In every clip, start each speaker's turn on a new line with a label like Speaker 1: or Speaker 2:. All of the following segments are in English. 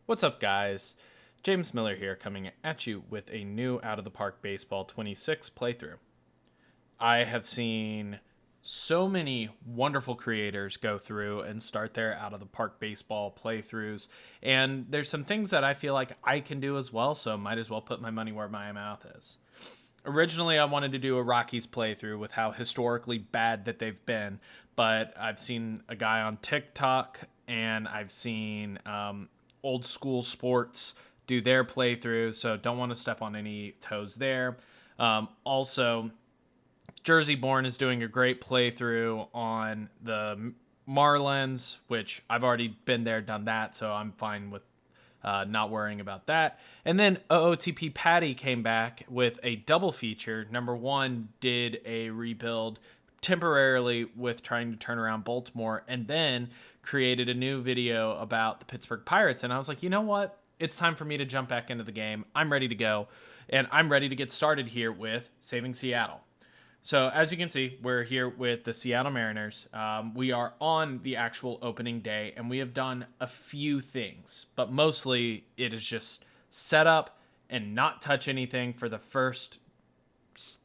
Speaker 1: What's up, guys? James Miller here, coming at you with a new Out of the Park Baseball 26 playthrough. I have seen so many wonderful creators go through and start their Out of the Park Baseball playthroughs, and there's some things that I feel like I can do as well, so might as well put my money where my mouth is. Originally, I wanted to do a Rockies playthrough with how historically bad that they've been, but I've seen a guy on TikTok and I've seen old school sports do their playthroughs, so don't want to step on any toes there. Also, Jersey Born is doing a great playthrough on the Marlins, which I've already been there, done that, so I'm fine with not worrying about that. And then OOTP Patty came back with a double feature. Number one did a rebuild temporarily with trying to turn around Baltimore, and then created a new video about the Pittsburgh Pirates. And I was like, you know what? It's time for me to jump back into the game. I'm ready to go, and I'm ready to get started here with Saving Seattle. So as you can see, we're here with the Seattle Mariners. We are on the actual opening day, and we have done a few things, but mostly it is just set up and not touch anything for the first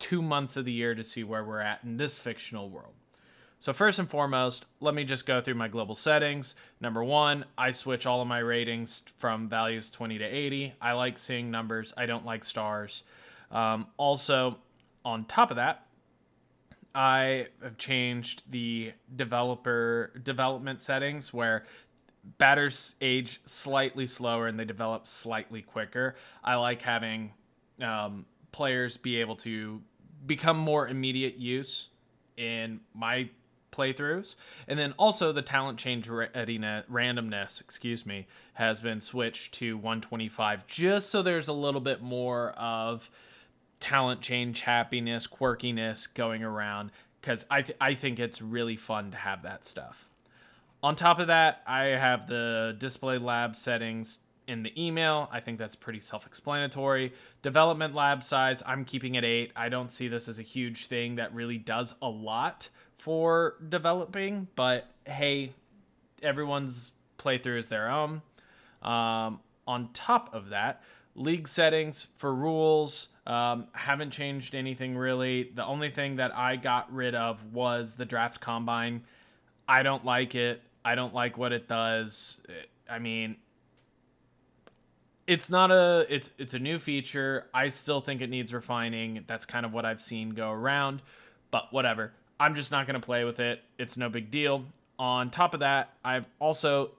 Speaker 1: 2 months of the year to see where we're at in this fictional world. So first and foremost, let me just go through my global settings. Number one, I switch all of my ratings from values 20 to 80. I like seeing numbers. I don't like stars. Also, on top of that, I have changed the developer development settings where batters age slightly slower and they develop slightly quicker. I like having players be able to become more immediate use in my playthroughs. And then also the talent change randomness, has been switched to 125 just so there's a little bit more of talent change happiness, quirkiness going around, because I think it's really fun to have that stuff. On top of that, I have the display lab settings in the email. I think that's pretty self-explanatory. Development lab size, I'm keeping it 8. I don't see this as a huge thing that really does a lot for developing, but hey, everyone's playthrough is their own. On top of that, league settings for rules, haven't changed anything really. The only thing that I got rid of was the draft combine. I don't like it. I don't like what it does. I mean, it's not it's a new feature. I still think it needs refining. That's kind of what I've seen go around, but whatever. I'm just not going to play with it. It's no big deal. On top of that, I've also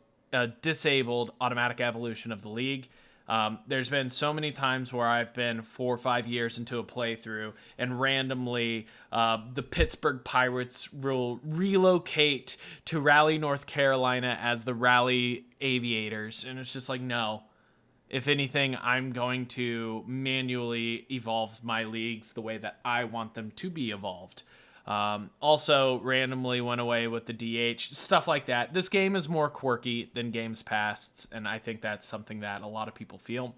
Speaker 1: disabled automatic evolution of the league. There's been so many times where I've been 4 or 5 years into a playthrough and randomly the Pittsburgh Pirates will relocate to Raleigh, North Carolina as the Raleigh Aviators. And it's just like, no. If anything, I'm going to manually evolve my leagues the way that I want them to be evolved. Also, randomly went away with the DH, stuff like that. This game is more quirky than games past, and I think that's something that a lot of people feel.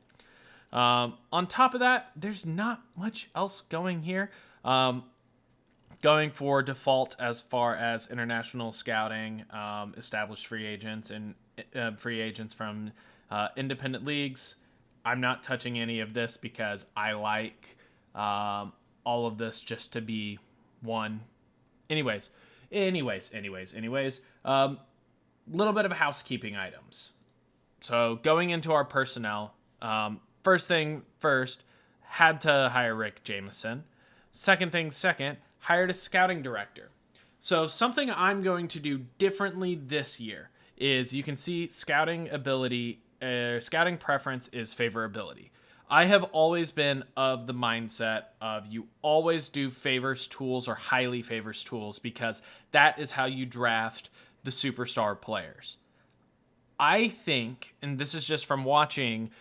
Speaker 1: On top of that, there's not much else going here. Going for default as far as international scouting, established free agents, and free agents from independent leagues. I'm not touching any of this because I like all of this just to be one. Anyways, little bit of housekeeping items. So going into our personnel, first thing first, had to hire Rick Jameson. Second thing second, hired a scouting director. So something I'm going to do differently this year is you can see scouting ability, scouting preference is favorability. I have always been of the mindset of you always do favors tools or highly favors tools because that is how you draft the superstar players. I think, and this is just from watching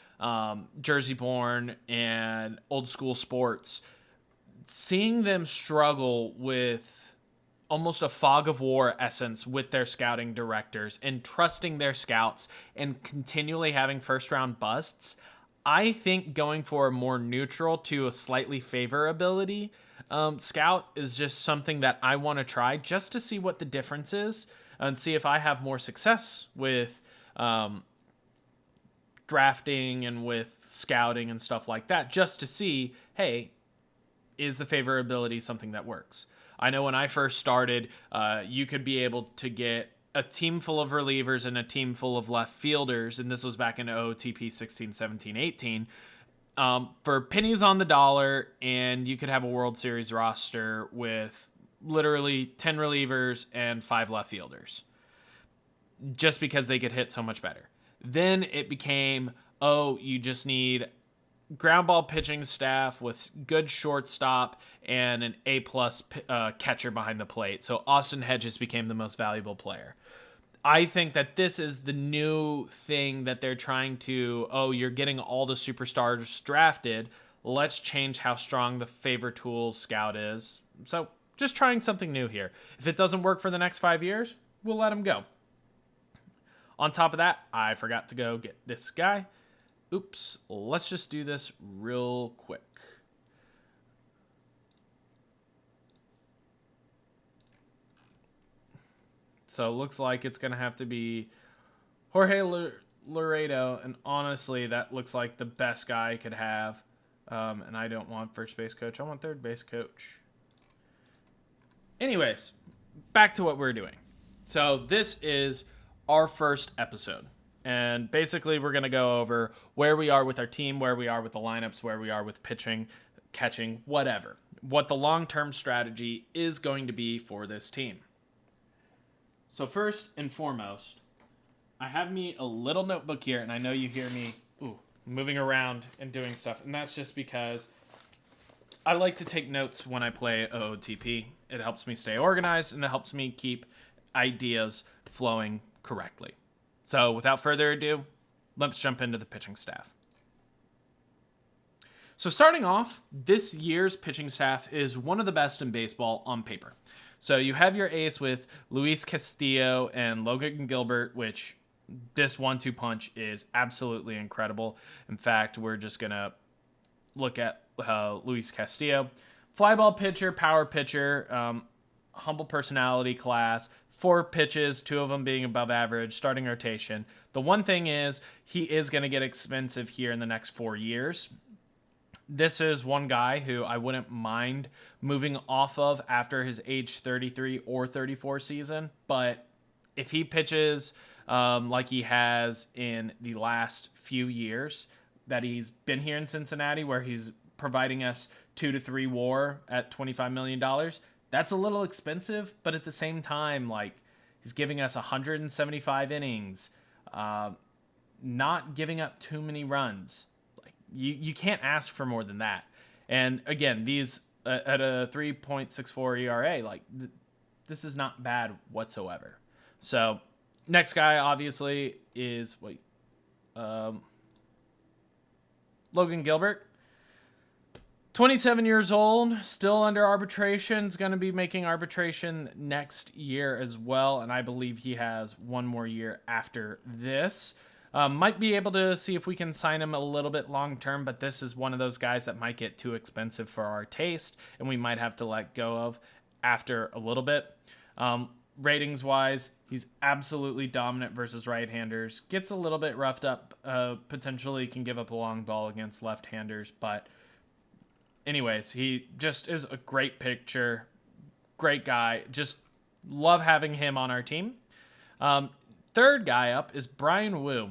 Speaker 1: Jersey Born and old school sports, seeing them struggle with almost a fog of war essence with their scouting directors and trusting their scouts and continually having first round busts. I think going for a more neutral to a slightly favorability scout is just something that I want to try just to see what the difference is and see if I have more success with drafting and with scouting and stuff like that, just to see, hey, is the favorability something that works? I know when I first started, you could be able to get a team full of relievers and a team full of left fielders, and this was back in OOTP 16, 17, 18, for pennies on the dollar, and you could have a World Series roster with literally 10 relievers and 5 left fielders, just because they could hit so much better. Then it became, you just need ground ball pitching staff with good shortstop and an A-plus catcher behind the plate. So Austin Hedges became the most valuable player. I think that this is the new thing that they're trying to, you're getting all the superstars drafted. Let's change how strong the favor tools scout is. So just trying something new here. If it doesn't work for the next 5 years, we'll let him go. On top of that, I forgot to go get this guy. Oops, let's just do this real quick. So it looks like it's going to have to be Jorge Laredo, and honestly, that looks like the best guy I could have. And I don't want first base coach. I want third base coach. Anyways, back to what we're doing. So this is our first episode. And basically, we're going to go over where we are with our team, where we are with the lineups, where we are with pitching, catching, whatever. What the long-term strategy is going to be for this team. So first and foremost, I have me a little notebook here, and I know you hear me moving around and doing stuff. And that's just because I like to take notes when I play OOTP. It helps me stay organized, and it helps me keep ideas flowing correctly. So without further ado, let's jump into the pitching staff. So starting off, this year's pitching staff is one of the best in baseball on paper. So you have your ace with Luis Castillo and Logan Gilbert, which this 1-2 punch is absolutely incredible. In fact, we're just going to look at Luis Castillo. Flyball pitcher, power pitcher, humble personality class, 4 pitches, 2 of them being above average, starting rotation. The one thing is he is going to get expensive here in the next 4 years. This is one guy who I wouldn't mind moving off of after his age 33 or 34 season. But if he pitches like he has in the last few years that he's been here in Cincinnati, where he's providing us 2 to 3 WAR at $25 million, that's a little expensive, but at the same time, like, he's giving us 175 innings, not giving up too many runs. Like, you can't ask for more than that. And again, these at a 3.64 ERA, like, this is not bad whatsoever. So next guy obviously is Logan Gilbert. 27 years old, still under arbitration, is going to be making arbitration next year as well, and I believe he has one more year after this. Might be able to see if we can sign him a little bit long-term, but this is one of those guys that might get too expensive for our taste, and we might have to let go of after a little bit. Ratings-wise, he's absolutely dominant versus right-handers. Gets a little bit roughed up, potentially can give up a long ball against left-handers, but anyways, he just is a great pitcher, great guy. Just love having him on our team. Third guy up is Brian Wu.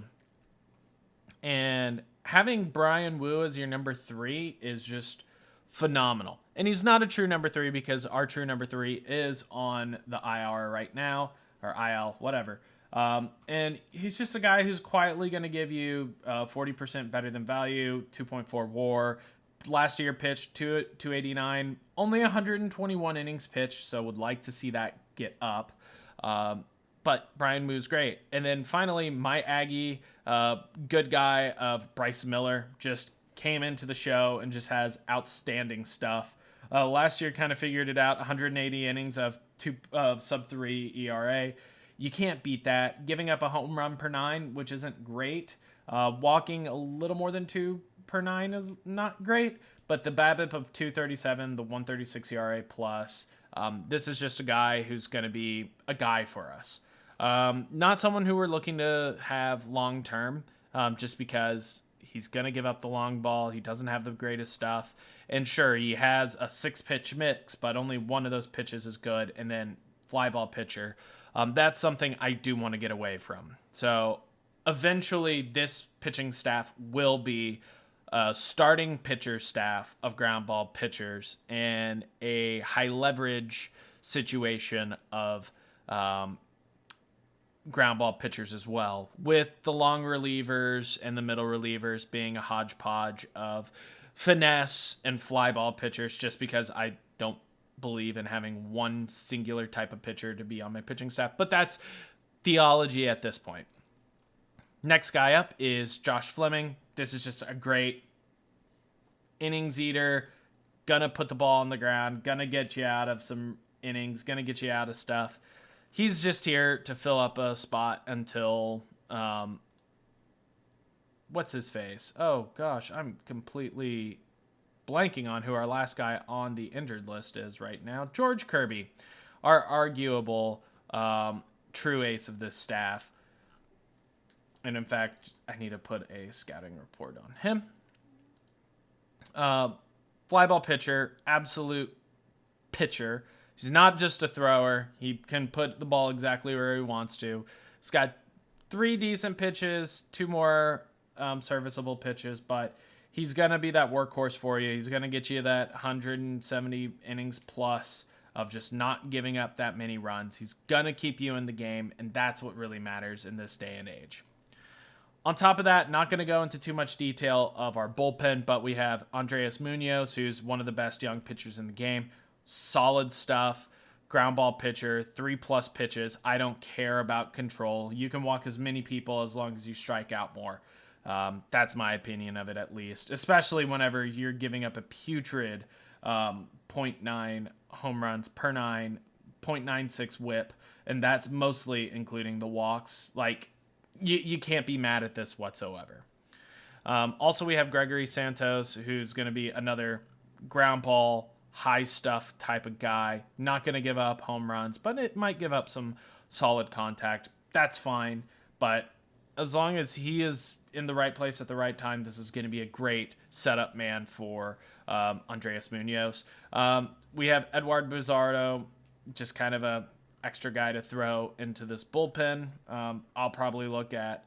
Speaker 1: And having Brian Wu as your number 3 is just phenomenal. And he's not a true number 3 because our true number 3 is on the IR right now, or IL, whatever. And he's just a guy who's quietly going to give you 40% better than value, 2.4 WAR. Last year pitched 289, only 121 innings pitched, so would like to see that get up. But Brian Wu's great. And then finally, my Aggie, good guy of Bryce Miller, just came into the show and just has outstanding stuff. Last year kind of figured it out, 180 innings of sub-3 ERA. You can't beat that. Giving up a home run per 9, which isn't great. Walking a little more than 2 per 9 is not great, but the BABIP of 237, the 136 ERA plus, this is just a guy who's going to be a guy for us. Not someone who we're looking to have long-term. just because he's going to give up the long ball. He doesn't have the greatest stuff. And sure, he has a 6-pitch mix, but only one of those pitches is good. And then fly ball pitcher. That's something I do want to get away from. So eventually this pitching staff will be a starting pitcher staff of ground ball pitchers and a high leverage situation of ground ball pitchers as well, with the long relievers and the middle relievers being a hodgepodge of finesse and fly ball pitchers, just because I don't believe in having one singular type of pitcher to be on my pitching staff. But that's theology at this point. Next guy up is Josh Fleming. This is just a great innings eater, gonna put the ball on the ground, gonna get you out of some innings, gonna get you out of stuff. He's just here to fill up a spot until what's his face? Oh gosh, I'm completely blanking on who our last guy on the injured list is right now. George Kirby, our arguable true ace of this staff. And in fact, I need to put a scouting report on him. Fly ball pitcher, absolute pitcher. He's not just a thrower. He can put the ball exactly where he wants to. He's got 3 decent pitches, 2 more serviceable pitches, but he's going to be that workhorse for you. He's going to get you that 170 innings plus of just not giving up that many runs. He's going to keep you in the game, and that's what really matters in this day and age. On top of that, not going to go into too much detail of our bullpen, but we have Andres Munoz, who's one of the best young pitchers in the game. Solid stuff, ground ball pitcher, 3+ pitches. I don't care about control. You can walk as many people as long as you strike out more. That's my opinion of it, at least, especially whenever you're giving up a putrid 0.9 home runs per 9, 0.96 whip, and that's mostly including the walks. Like, you can't be mad at this whatsoever. Also, we have Gregory Santos, who's going to be another ground ball, high stuff type of guy. Not going to give up home runs, but it might give up some solid contact. That's fine. But as long as he is in the right place at the right time, this is going to be a great setup man for Andres Munoz. We have Eduard Buzardo, just kind of a extra guy to throw into this bullpen. I'll probably look at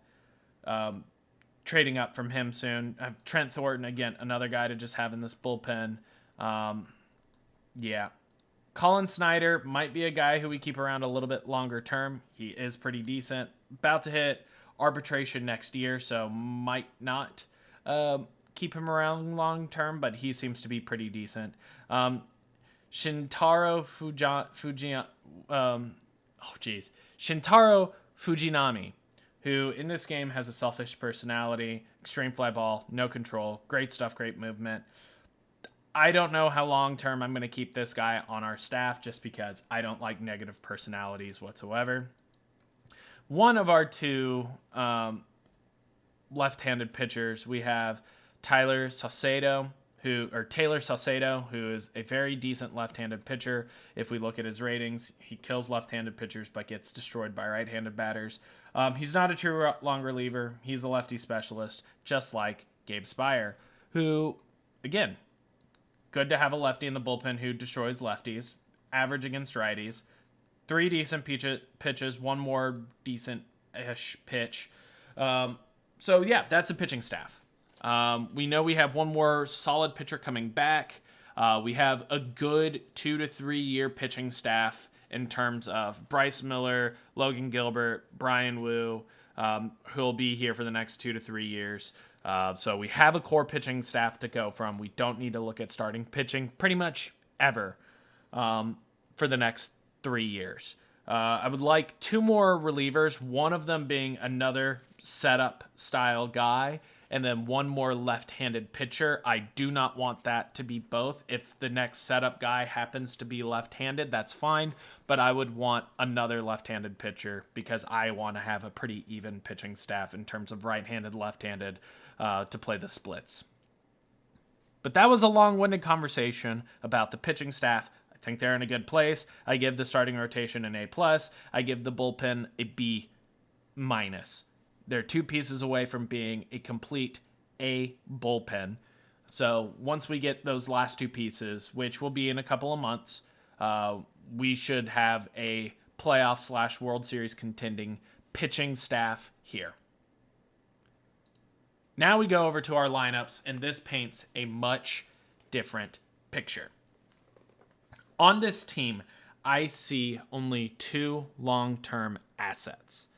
Speaker 1: trading up from him soon. I have Trent Thornton, again, another guy to just have in this bullpen. Yeah. Colin Snyder might be a guy who we keep around a little bit longer term. He is pretty decent. About to hit arbitration next year, so might not keep him around long term, but he seems to be pretty decent. Shintaro Fujinami, who in this game has a selfish personality, extreme fly ball, no control, great stuff, great movement. I don't know how long term I'm going to keep this guy on our staff, just because I don't like negative personalities whatsoever. One of our 2 left-handed pitchers, we have Taylor Saucedo, who is a very decent left-handed pitcher. If we look at his ratings, he kills left-handed pitchers but gets destroyed by right-handed batters. He's not a true long reliever. He's a lefty specialist, just like Gabe Spire, who, again, good to have a lefty in the bullpen who destroys lefties, average against righties, 3 decent pitches, 1 more decent-ish pitch. So, yeah, that's a pitching staff. We know we have 1 more solid pitcher coming back. We have a good 2 to 3 year pitching staff in terms of Bryce Miller, Logan Gilbert, Brian Wu, who'll be here for the next 2 to 3 years. So we have a core pitching staff to go from. We don't need to look at starting pitching pretty much ever for the next 3 years. I would like 2 more relievers, one of them being another setup style guy, and then 1 more left-handed pitcher. I do not want that to be both. If the next setup guy happens to be left-handed, that's fine, but I would want another left-handed pitcher because I want to have a pretty even pitching staff in terms of right-handed, left-handed to play the splits. But that was a long-winded conversation about the pitching staff. I think they're in a good place. I give the starting rotation an A+. I give the bullpen a B-. They're two pieces away from being a complete A bullpen. So once we get those last two pieces, which will be in a couple of months, we should have a playoff / World Series contending pitching staff here. Now we go over to our lineups, and this paints a much different picture. On this team, I see only two long-term assets,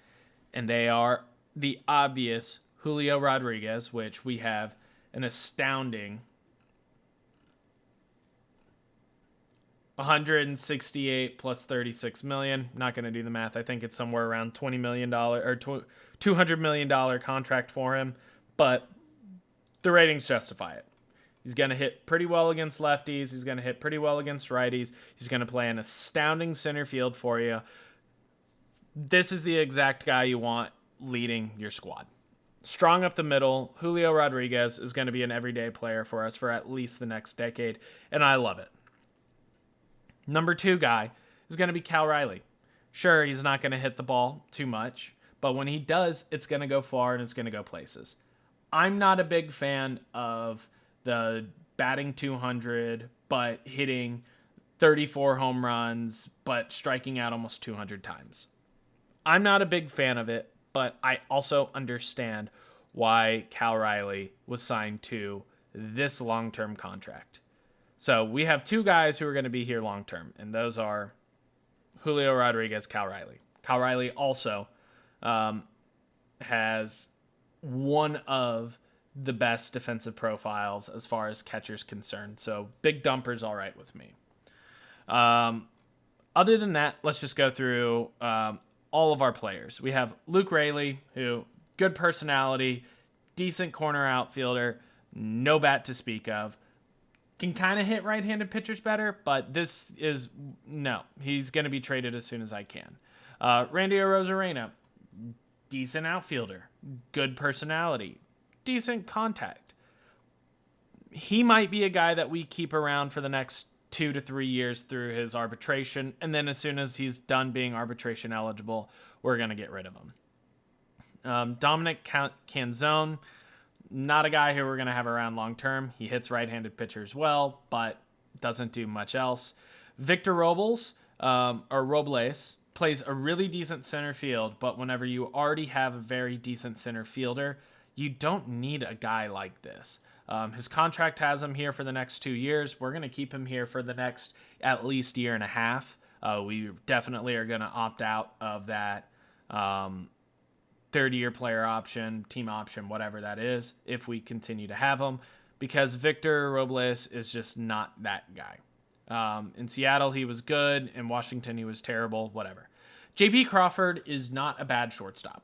Speaker 1: and they are the obvious Julio Rodriguez, which we have an astounding 168 plus 36 million. Not going to do the math. I think it's somewhere around $20 million or $200 million contract for him, but the ratings justify it. He's going to hit pretty well against lefties. He's going to hit pretty well against righties. He's going to play an astounding center field for you. This is the exact guy you want leading your squad. Strong up the middle, Julio Rodriguez is going to be an everyday player for us for at least the next decade, and I love it. Number 2 guy is going to be Cal Riley. Sure, he's not going to hit the ball too much, but when he does, it's going to go far and it's going to go places. I'm not a big fan of the batting 200, but hitting 34 home runs, but striking out almost 200 times. I'm not a big fan of it, but I also understand why Cal Riley was signed to this long-term contract. So we have two guys who are going to be here long-term, and those are Julio Rodriguez, Cal Riley. Cal Riley also has one of the best defensive profiles as far as catcher's concerned. So big dumper's all right with me. Other than that, let's just go through all of our players. We have Luke Raley, who good personality, decent corner outfielder, no bat to speak of. Can kind of hit right-handed pitchers better, but this is no. He's going to be traded as soon as I can. Randy Arozarena, decent outfielder, good personality, decent contact. He might be a guy that we keep around for the next 2 to 3 years through his arbitration, and then as soon as he's done being arbitration eligible, we're going to get rid of him. Dominic Canzone, not a guy who we're going to have around long term. He hits right-handed pitchers well, but doesn't do much else. Victor Robles, plays a really decent center field, but whenever you already have a very decent center fielder, you don't need a guy like this. His contract has him here for the next 2 years. We're going to keep him here for the next at least year and a half. We definitely are going to opt out of that third-year player option, team option, whatever that is, if we continue to have him, because Victor Robles is just not that guy. In Seattle, he was good. In Washington, he was terrible, whatever. J.P. Crawford is not a bad shortstop.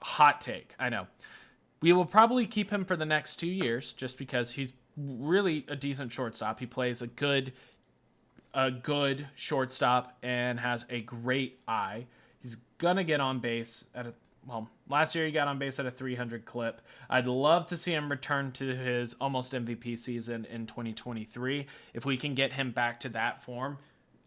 Speaker 1: Hot take, I know. We will probably keep him for the next 2 years just because he's really a decent shortstop. He plays a good shortstop and has a great eye. He's going to get on base last year he got on base at a 300 clip. I'd love to see him return to his almost MVP season in 2023. If we can get him back to that form,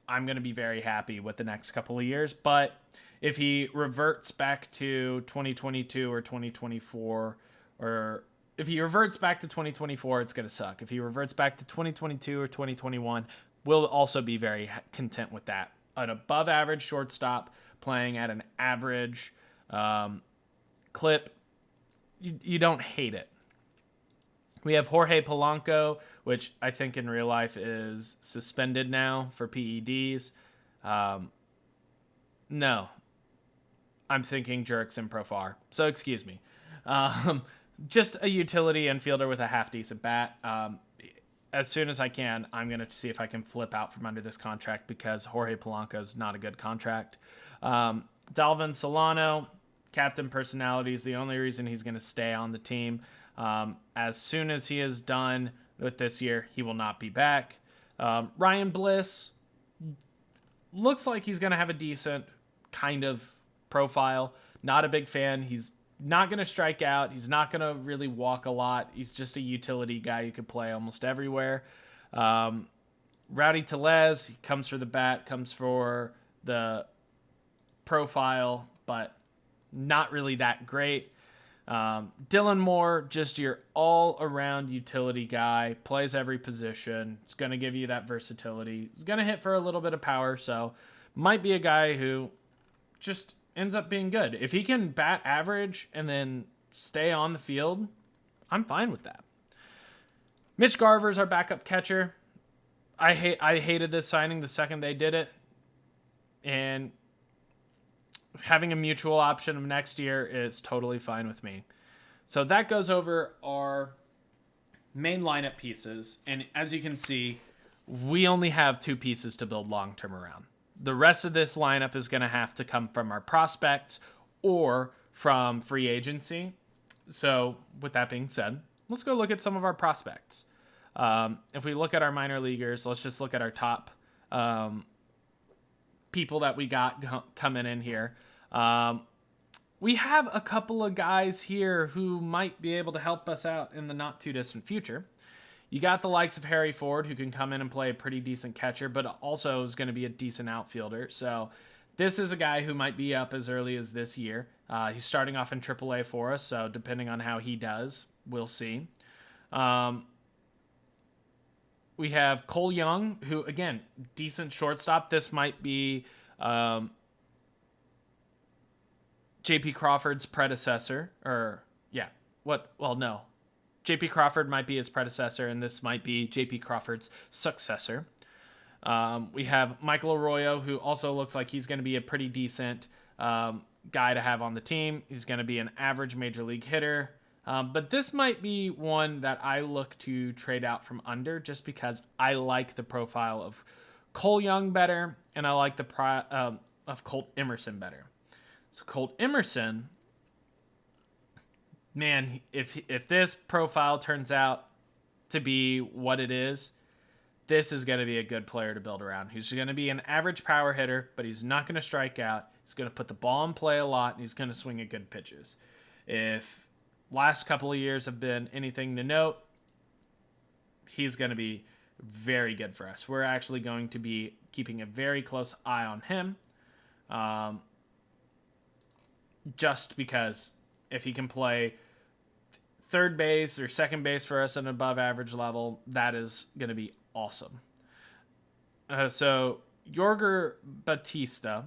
Speaker 1: I'm going to be very happy with the next couple of years. But if he reverts back to 2022 or 2024, or if he reverts back to 2024, it's going to suck. If he reverts back to 2022 or 2021, we'll also be very content with that. An above average shortstop playing at an average clip, you don't hate it. We have Jorge Polanco, which I think in real life is suspended now for PEDs. No, I'm thinking Jurickson Profar. So excuse me. Just a utility infielder with a half-decent bat. As soon as I can, I'm going to see if I can flip out from under this contract because Jorge Polanco is not a good contract. Dalvin Solano, captain personality, is the only reason he's going to stay on the team. As soon as he is done with this year, he will not be back. Ryan Bliss looks like he's going to have a decent kind of profile. Not a big fan. He's not going to strike out. He's not going to really walk a lot. He's just a utility guy you could play almost everywhere. Rowdy Tellez, he comes for the bat, comes for the profile, but not really that great. Dylan Moore, just your all-around utility guy, plays every position. He's going to give you that versatility. He's going to hit for a little bit of power, so might be a guy who just ends up being good. If he can bat average and then stay on the field, I'm fine with that. Mitch Garver's our backup catcher. I hated this signing the second they did it. And having a mutual option of next year is totally fine with me. So that goes over our main lineup pieces. And as you can see, we only have 2 pieces to build long-term around. The rest of this lineup is going to have to come from our prospects or from free agency. So with that being said, let's go look at some of our prospects. If we look at our minor leaguers, let's just look at our top people that we got coming in here. We have a couple of guys here who might be able to help us out in the not too distant future. You got the likes of Harry Ford, who can come in and play a pretty decent catcher, but also is going to be a decent outfielder. So this is a guy who might be up as early as this year. He's starting off in AAA for us, so depending on how he does, we'll see. We have Cole Young, who, again, decent shortstop. This might be J.P. Crawford's predecessor. J.P. Crawford might be his predecessor, and this might be J.P. Crawford's successor. We have Michael Arroyo, who also looks like he's going to be a pretty decent guy to have on the team. He's going to be an average major league hitter. But this might be one that I look to trade out from under just because I like the profile of Cole Young better, and I like the of Colt Emerson better. So Colt Emerson, man, if this profile turns out to be what it is, this is going to be a good player to build around. He's going to be an average power hitter, but he's not going to strike out. He's going to put the ball in play a lot, and he's going to swing at good pitches. If last couple of years have been anything to note, he's going to be very good for us. We're actually going to be keeping a very close eye on him, just because if he can play third base or second base for us at an above average level, that is going to be awesome. So Yorger Batista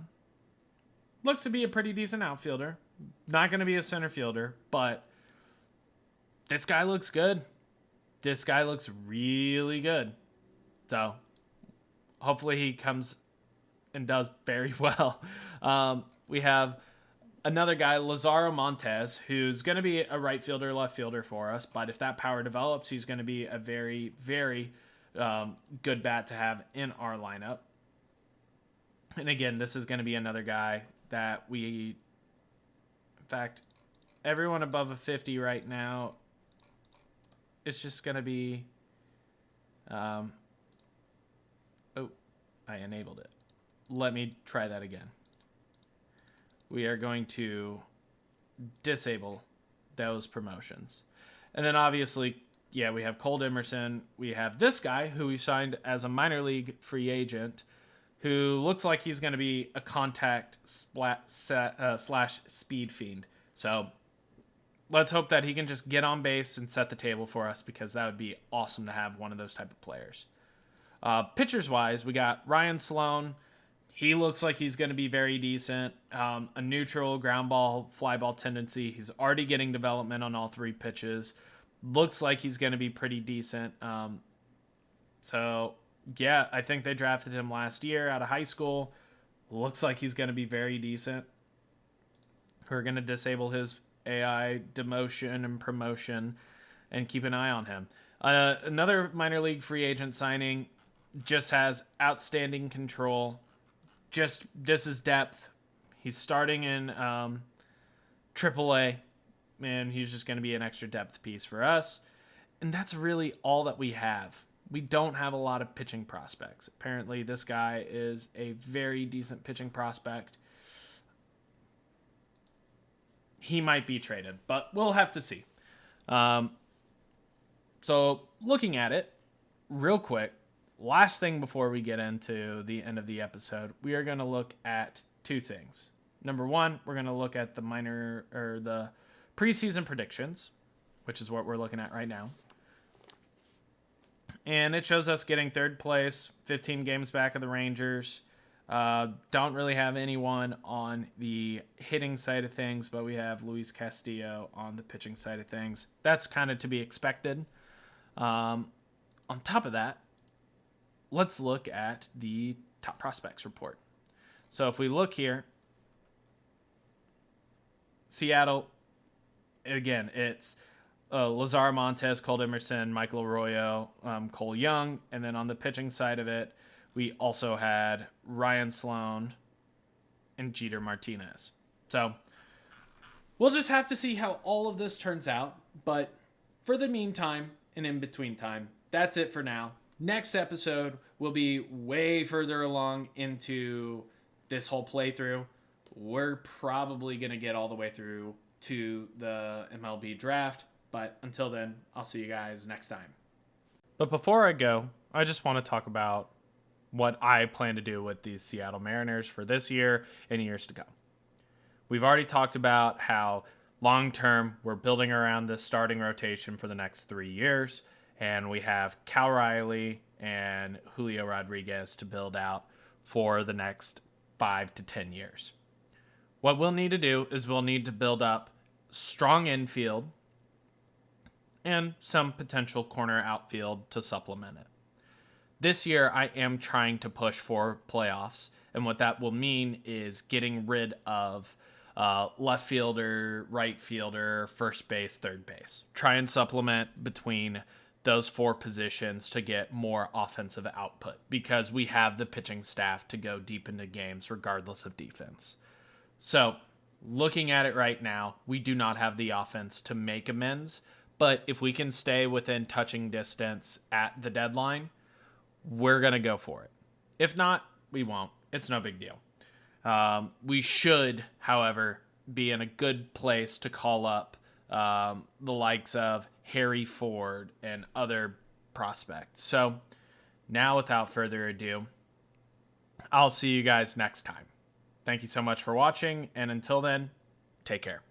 Speaker 1: looks to be a pretty decent outfielder. Not going to be a center fielder, but this guy looks good. This guy looks really good. So hopefully he comes and does very well. We have another guy, Lazaro Montez, who's going to be a right fielder, left fielder for us. But if that power develops, he's going to be a very, very good bat to have in our lineup. And again, this is going to be another guy that in fact, everyone above a 50 right now, it's just going to be, I enabled it. Let me try that again. We are going to disable those promotions. And then obviously, we have Colt Emerson. We have this guy who we signed as a minor league free agent who looks like he's going to be a contact slash speed fiend. So let's hope that he can just get on base and set the table for us, because that would be awesome to have one of those type of players. Pitchers-wise, we got Ryan Sloan. He looks like he's going to be very decent. A neutral ground ball, fly ball tendency. He's already getting development on all 3 pitches. Looks like he's going to be pretty decent. I think they drafted him last year out of high school. Looks like he's going to be very decent. We're going to disable his AI demotion and promotion and keep an eye on him. Another minor league free agent signing just has outstanding control. This is depth. He's starting in AAA, and he's just going to be an extra depth piece for us. And that's really all that we have. We don't have a lot of pitching prospects. Apparently, this guy is a very decent pitching prospect. He might be traded, but we'll have to see. So looking at it real quick, last thing before we get into the end of the episode, we are going to look at 2 things. Number one, we're going to look at the preseason predictions, which is what we're looking at right now. And it shows us getting third place, 15 games back of the Rangers. Don't really have anyone on the hitting side of things, but we have Luis Castillo on the pitching side of things. That's kind of to be expected. On top of that, let's look at the top prospects report. So if we look here, Seattle, again, it's Lazar Montes, Cole Emerson, Michael Arroyo, Cole Young. And then on the pitching side of it, we also had Ryan Sloan and Jeter Martinez. So we'll just have to see how all of this turns out. But for the meantime and in between time, that's it for now. Next episode will be way further along into this whole playthrough. We're probably going to get all the way through to the MLB draft. But until then, I'll see you guys next time. But before I go, I just want to talk about what I plan to do with the Seattle Mariners for this year and years to come. We've already talked about how long-term we're building around the starting rotation for the next 3 years. And we have Cal Riley and Julio Rodriguez to build out for the next 5 to 10 years. What we'll need to do is we'll need to build up strong infield and some potential corner outfield to supplement it. This year, I am trying to push for playoffs, and what that will mean is getting rid of left fielder, right fielder, first base, third base. Try and supplement between those 4 positions to get more offensive output because we have the pitching staff to go deep into games regardless of defense. So, looking at it right now, we do not have the offense to make amends, but if we can stay within touching distance at the deadline, we're going to go for it. If not, we won't. It's no big deal. We should, however, be in a good place to call up the likes of Harry Ford and other prospects. So now, without further ado, I'll see you guys next time. Thank you so much for watching, and until then, take care.